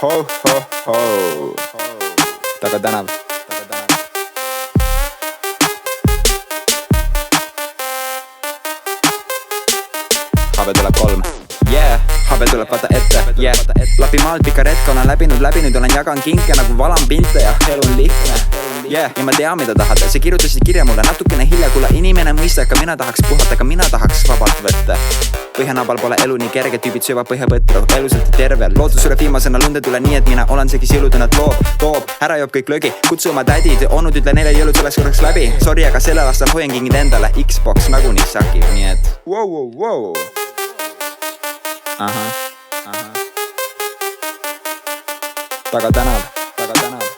ho, ho, ho. Taga tänav. Habe tuleb 3. Yeah, habe tuleb vaata ette, yeah. Lapi maalt pika retka olen läbinud, olen jaganud kinke nagu valan pinte ja elu on lihtne. Yeah, ja ma tean mida tahad, sa kirjutasid kirja mulle natukene hilja, kuule inimene mõista, ka mina tahaks puhata, ka mina tahaks vabalt võtta. Põhjanabal pole elu nii kerge, tüübid söövad põhjapõtru, elusalt ja terve. Lootus üle viimasena lunde tule nii, et mina olen see, kes jõulude nad toob, ära joob kõik löögi, kutsu oma tädid, onnud ütle neile jõulud selleks korraks läbi. Sorry, aga sellel aastal hoian kingid endale, Xbox nagunii sakib, nii et wow. Aha. Taga tänav. Taga tänav.